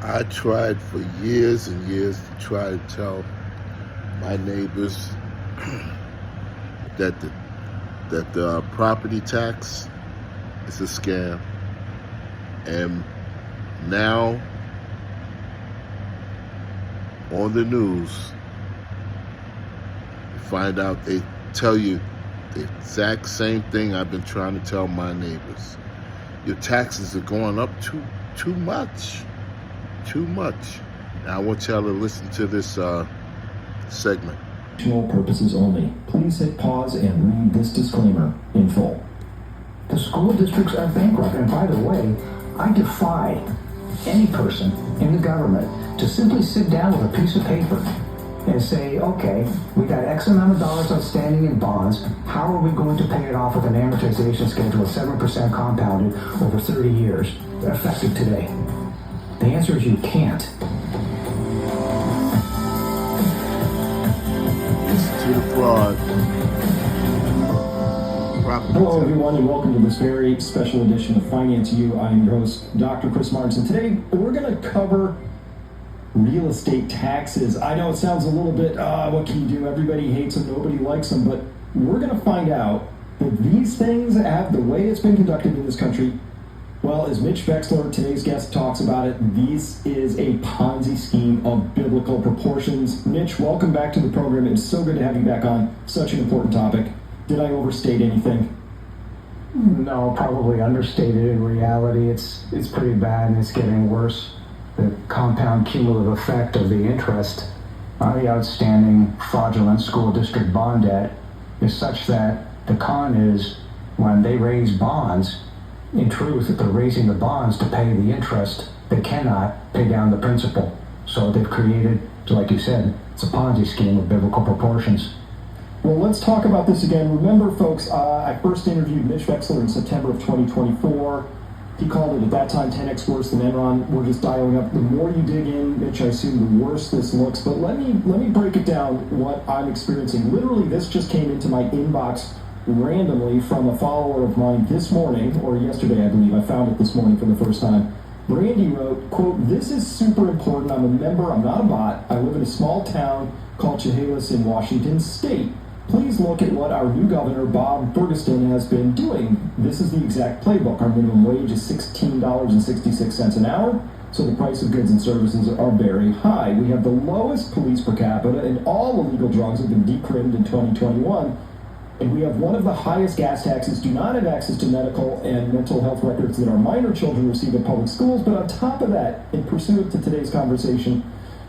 I tried for years and years to try to tell my neighbors that the property tax is a scam, and now on the news, you find out they tell you the exact same thing I've been trying to tell my neighbors. Your taxes are going up too much. Too much. Now I want y'all to listen to this segment. Purposes only. Please hit pause and read this disclaimer in full. The school districts are bankrupt, and by the way, I defy any person in the government to simply sit down with a piece of paper and say, okay, we got X amount of dollars outstanding in bonds. How are we going to pay it off with an amortization schedule of 7% compounded over 30 years, effective today? The answer is you can't. Listen to the fraud. Hello, everyone, and welcome to this very special edition of Finance U. I am your host, Dr. Chris Martins, and today we're going to cover real estate taxes. I know it sounds a little bit, what can you do? Everybody hates them, nobody likes them, but we're going to find out that these things, have the way it's been conducted in this country, well, as Mitch Wexler, today's guest, talks about it, this is a Ponzi scheme of biblical proportions. Mitch, welcome back to the program. It's so good to have you back on. Such an important topic. Did I overstate anything? No, probably understated. In reality, it's pretty bad, and it's getting worse. The compound cumulative effect of the interest on the outstanding fraudulent school district bond debt is such that the con is when they raise bonds, in truth, that they're raising the bonds to pay the interest, they cannot pay down the principal. So they've created, like you said, it's a Ponzi scheme of biblical proportions. Well, let's talk about this again. Remember, folks, I first interviewed Mitch Wexler in September of 2024. He called it at that time 10x worse than Enron. We're just dialing up. The more you dig in, Mitch, I assume the worse this looks. But let me break it down what I'm experiencing. Literally, this just came into my inbox randomly from a follower of mine this morning, or yesterday, I believe. I found it this morning for the first time. Brandy wrote, quote, "This is super important. I'm a member. I'm not a bot. I live in a small town called Chehalis in Washington State. Please look at what our new governor, Bob Ferguson, has been doing. This is the exact playbook. Our minimum wage is $16.66 an hour, so the price of goods and services are very high. We have the lowest police per capita, and all illegal drugs have been decrimmed in 2021. And we have one of the highest gas taxes, do not have access to medical and mental health records that our minor children receive in public schools. But on top of that, in pursuant to today's conversation,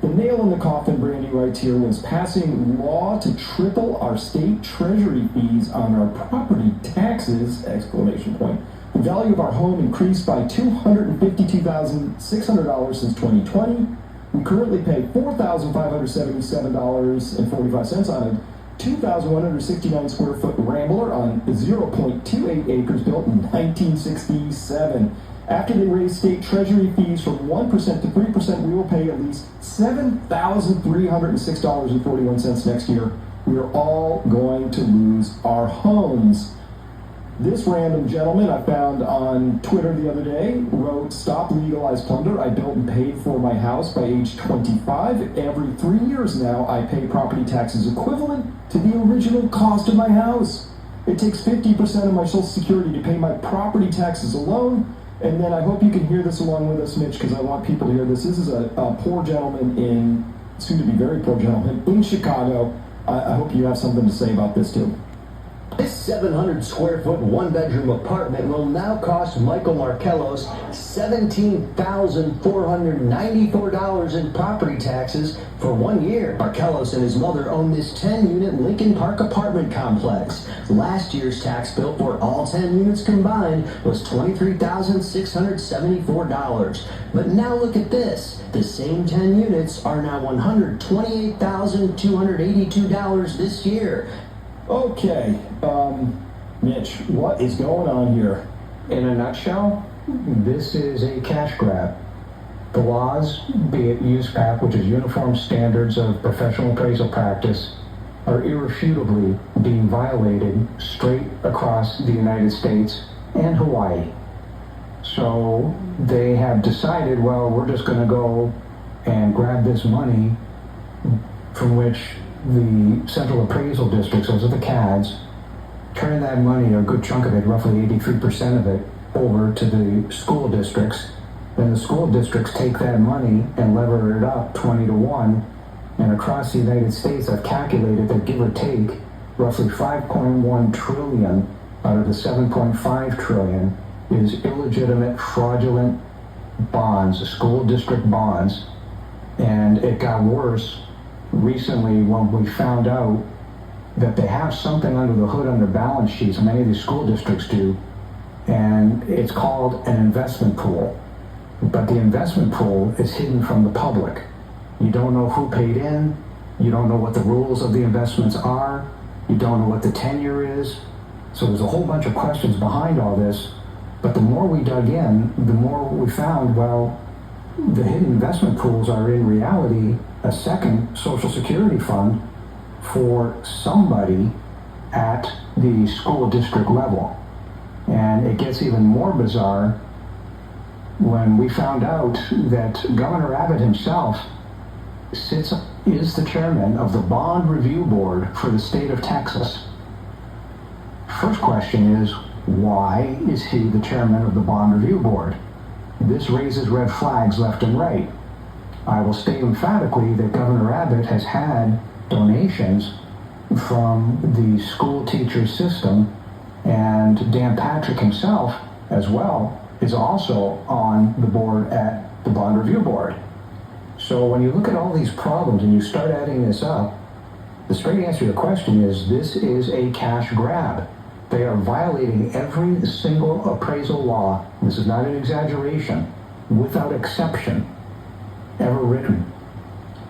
the nail in the coffin," Brandy writes here, "was passing law to triple our state treasury fees on our property taxes, exclamation point. The value of our home increased by $252,600 since 2020. We currently pay $4,577.45 on a 2,169 square foot Rambler on 0.28 acres built in 1967. After they raise state treasury fees from 1% to 3%, we will pay at least $7,306.41 next year. We are all going to lose our homes." This random gentleman I found on Twitter the other day wrote, "Stop legalized plunder. I built and paid for my house by age 25. Every 3 years now, I pay property taxes equivalent to the original cost of my house. It takes 50% of my Social Security to pay my property taxes alone." And then I hope you can hear this along with us, Mitch, because I want people to hear this. This is a poor gentleman in, soon to be very poor gentleman, in Chicago. I hope you have something to say about this too. This 700 square foot one-bedroom apartment will now cost Michael Markellos $17,494 in property taxes for 1 year. Markellos and his mother own this 10-unit Lincoln Park apartment complex. Last year's tax bill for all 10 units combined was $23,674. But now look at this. The same 10 units are now $128,282 this year. Okay, Mitch, what is going on here? In a nutshell, this is a cash grab. The laws, be it USPAP, which is Uniform Standards of Professional Appraisal Practice, are irrefutably being violated straight across the United States and Hawaii. So they have decided, well, we're just going to go and grab this money from which the central appraisal districts, those are the CADs, turn that money, a good chunk of it, roughly 83% of it, over to the school districts. Then the school districts take that money and lever it up 20 to 1. And across the United States, I've calculated that give or take, roughly 5.1 trillion out of the 7.5 trillion is illegitimate, fraudulent bonds, school district bonds. And it got worse recently when we found out that they have something under the hood on their balance sheets, many of these school districts do, and it's called an investment pool. But the investment pool is hidden from the public. You don't know who paid in, you don't know what the rules of the investments are, you don't know what the tenure is. So there's a whole bunch of questions behind all this, but the more we dug in, the more we found, well, the hidden investment pools are in reality a second Social Security fund for somebody at the school district level. And it gets even more bizarre when we found out that Governor Abbott himself is the chairman of the Bond Review Board for the state of Texas. First question is, why is he the chairman of the Bond Review Board? This raises red flags left and right. I will state emphatically that Governor Abbott has had donations from the school teacher system, and Dan Patrick himself as well is also on the board at the Bond Review Board. So when you look at all these problems and you start adding this up, the straight answer to your question is this is a cash grab. They are violating every single appraisal law, this is not an exaggeration, without exception, ever written.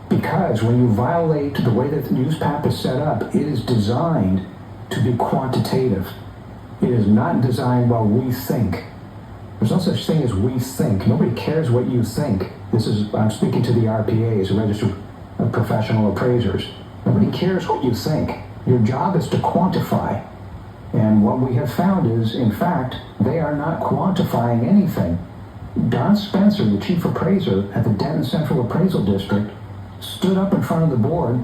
Because when you violate the way that the NewsPap is set up, it is designed to be quantitative. It is not designed while we think. There's no such thing as we think. Nobody cares what you think. I'm speaking to the RPAs, the Registered Professional Appraisers. Nobody cares what you think. Your job is to quantify. And what we have found is, in fact, they are not quantifying anything. Don Spencer, the chief appraiser at the Denton Central Appraisal District, stood up in front of the board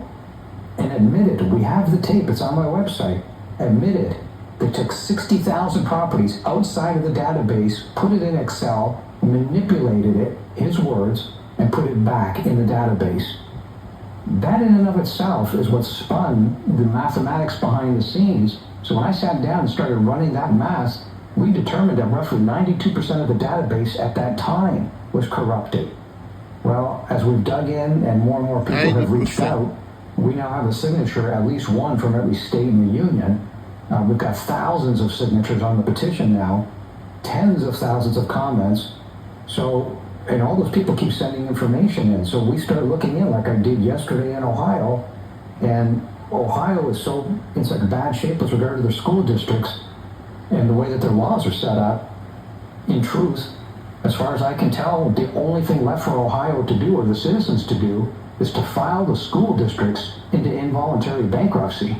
and admitted, we have the tape, it's on my website, admitted they took 60,000 properties outside of the database, put it in Excel, manipulated it, his words, and put it back in the database. That in and of itself is what spun the mathematics behind the scenes. So when I sat down and started running that math, we determined that roughly 92% of the database at that time was corrupted. Well, as we've dug in and more people have reached out, we now have a signature, at least one from every state in the union. We've got thousands of signatures on the petition now, tens of thousands of comments. So, and all those people keep sending information in. So we start looking in like I did yesterday in Ohio, and Ohio is in such bad shape with regard to their school districts and the way that their laws are set up. In truth, as far as I can tell, the only thing left for Ohio to do, or the citizens to do, is to file the school districts into involuntary bankruptcy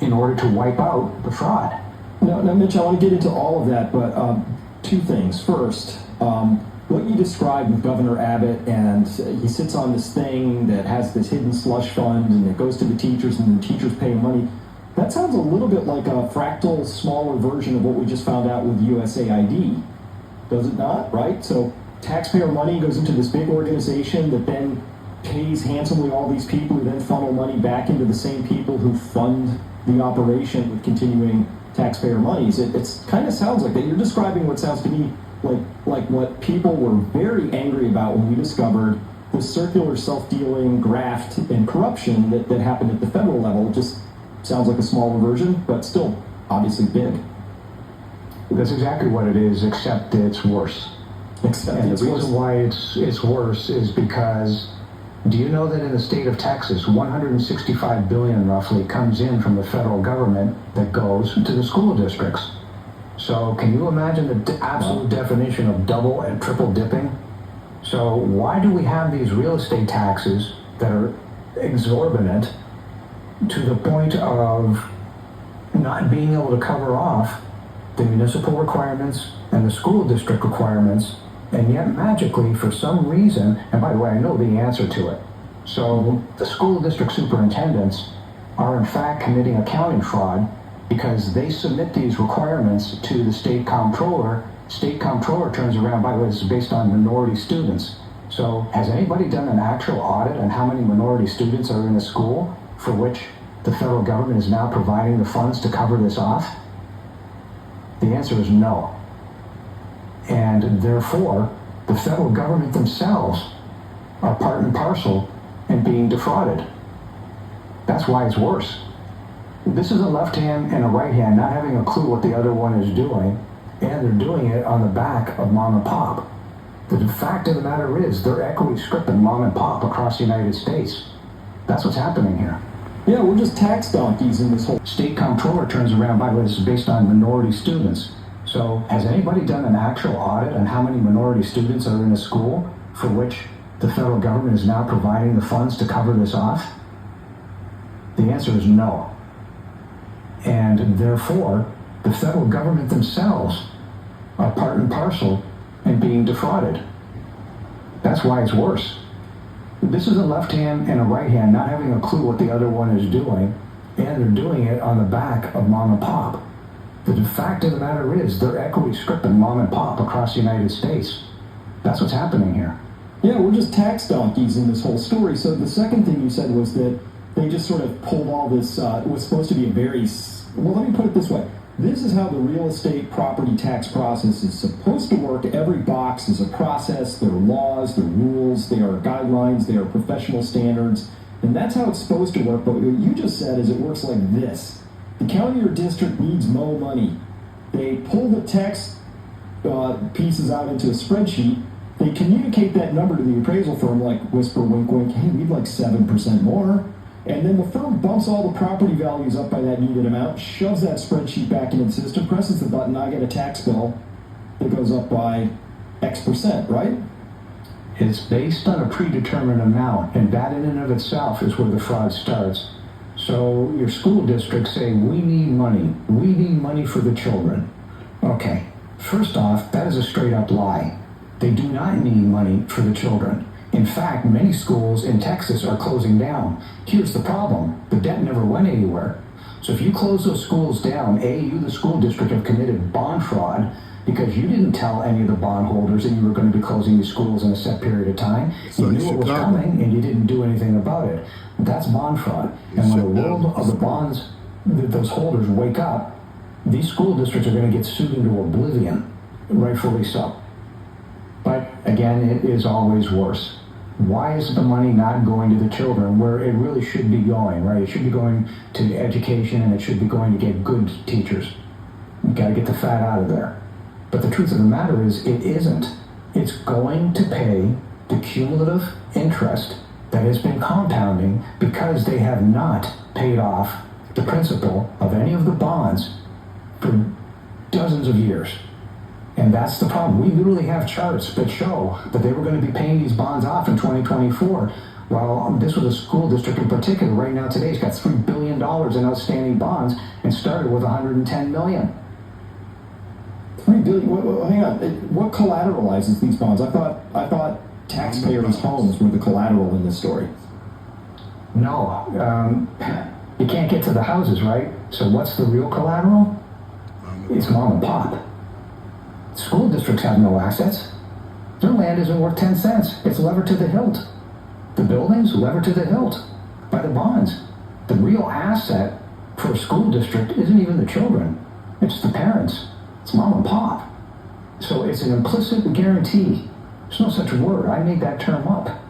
in order to wipe out the fraud. Now, Mitch, I want to get into all of that, but two things. First, what you described with Governor Abbott, and he sits on this thing that has this hidden slush fund, and it goes to the teachers, and the teachers pay money. That sounds a little bit like a fractal, smaller version of what we just found out with USAID. Does it not, right? So taxpayer money goes into this big organization that then pays handsomely all these people who then funnel money back into the same people who fund the operation with continuing taxpayer monies. It kind of sounds like that. You're describing what sounds to me like what people were very angry about when we discovered the circular self-dealing graft and corruption that happened at the federal level. It just sounds like a smaller version, but still obviously big. That's exactly what it is, except it's worse. And the reason why it's worse is because, do you know that in the state of Texas, $165 billion roughly comes in from the federal government that goes to the school districts? So can you imagine the absolute definition of double and triple dipping? So why do we have these real estate taxes that are exorbitant to the point of not being able to cover off the municipal requirements and the school district requirements, and yet magically, for some reason, and by the way, I know the answer to it. So the school district superintendents are in fact committing accounting fraud because they submit these requirements to the state comptroller. State comptroller turns around, by the way, this is based on minority students. So has anybody done an actual audit on how many minority students are in a school for which the federal government is now providing the funds to cover this off? The answer is no. And therefore, the federal government themselves are part and parcel in being defrauded. That's why it's worse. This is a left hand and a right hand not having a clue what the other one is doing, and they're doing it on the back of mom and pop. The fact of the matter is they're equity stripping mom and pop across the United States. That's what's happening here. Yeah, we're just tax donkeys in this whole... State comptroller turns around, by the way, this is based on minority students. So has anybody done an actual audit on how many minority students are in a school for which the federal government is now providing the funds to cover this off? The answer is no. And therefore, the federal government themselves are part and parcel in being defrauded. That's why it's worse. This is a left hand and a right hand not having a clue what the other one is doing, and they're doing it on the back of mom and pop. The fact of the matter is they're equity stripping mom and pop across the United States. That's what's happening here. Yeah, we're just tax donkeys in this whole story. So the second thing you said was that they just sort of pulled all this, it was supposed to be a very, well, let me put it this way. This is how the real estate property tax process is supposed to work. Every box is a process. There are laws, there are rules, there are guidelines, there are professional standards, and that's how it's supposed to work. But what you just said is it works like this. The county or district needs more money. They pull the tax pieces out into a spreadsheet. They communicate that number to the appraisal firm, like whisper, wink, wink, hey, we'd like 7% more. And then the firm bumps all the property values up by that needed amount, shoves that spreadsheet back into the system, presses the button, I get a tax bill that goes up by X%, right? It's based on a predetermined amount, and that in and of itself is where the fraud starts. So your school districts say, we need money for the children. Okay, first off, that is a straight up lie. They do not need money for the children. In fact, many schools in Texas are closing down. Here's the problem. The debt never went anywhere. So if you close those schools down, you, the school district, have committed bond fraud because you didn't tell any of the bondholders that you were going to be closing these schools in a set period of time. You knew it was coming and you didn't do anything about it. That's bond fraud. And when the world of the bonds, those holders wake up, these school districts are going to get sued into oblivion, rightfully so. But again, it is always worse. Why is the money not going to the children where it really should be going, right? It should be going to education, and it should be going to get good teachers. You've got to get the fat out of there. But the truth of the matter is, it isn't. It's going to pay the cumulative interest that has been compounding because they have not paid off the principal of any of the bonds for dozens of years. And that's the problem. We literally have charts that show that they were going to be paying these bonds off in 2024. Well, this was a school district in particular. Right now, today's got $3 billion in outstanding bonds and started with $110 million. $3 billion. Hang on. What collateralizes these bonds? I thought taxpayers' homes were the collateral in this story. No, you can't get to the houses, right? So what's the real collateral? It's mom and pop. School districts have no assets. Their land isn't worth 10 cents. It's levered to the hilt. The buildings levered to the hilt by the bonds. The real asset for a school district isn't even the children. It's the parents. It's mom and pop. So it's an implicit guarantee. There's no such word. I made that term up.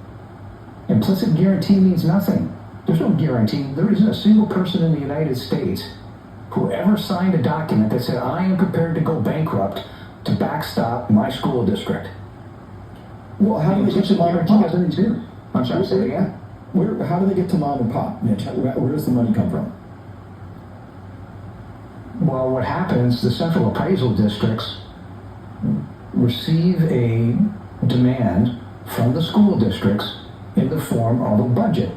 Implicit guarantee means nothing. There's no guarantee. There isn't a single person in the United States who ever signed a document that said, I am prepared to go bankrupt to backstop my school district. Well, how do they get to mom and pop? I'm sorry, say it again. How do they get to mom and pop, Mitch? Where does the money come from? Well, what happens, the central appraisal districts receive a demand from the school districts in the form of a budget.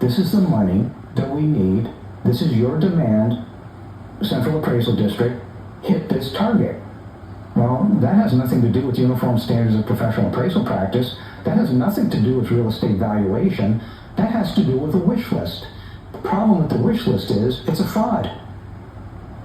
This is the money that we need. This is your demand, central appraisal district, hit this target. Well, that has nothing to do with uniform standards of professional appraisal practice. That has nothing to do with real estate valuation. That has to do with a wish list. The problem with the wish list is it's a fraud.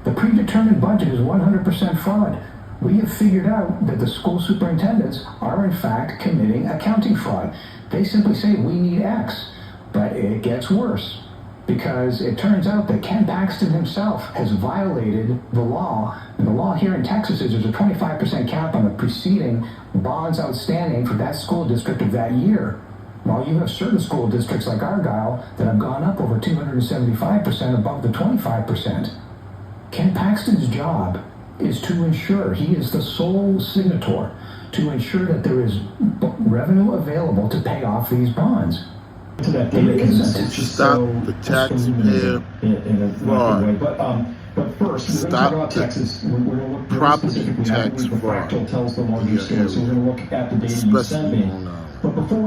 The predetermined budget is 100% fraud. We have figured out that the school superintendents are in fact committing accounting fraud. They simply say we need X, but it gets worse because it turns out that Ken Paxton himself has violated the law. And the law here in Texas is there's a 25% cap on the preceding bonds outstanding for that school district of that year. While you have certain school districts like Argyle that have gone up over 275% above the 25%. Ken Paxton's job is to ensure, he is the sole signator, to ensure that there is revenue available to pay off these bonds. To that It date, because isn't. it's just Stop so the taxpayer in a fraud. way. But first, we're going to talk about Texas. We're going to look very property specifically at tax what the fraud fractal tells the larger in your story. So we're area, going to look at the data you sent especially me. on But before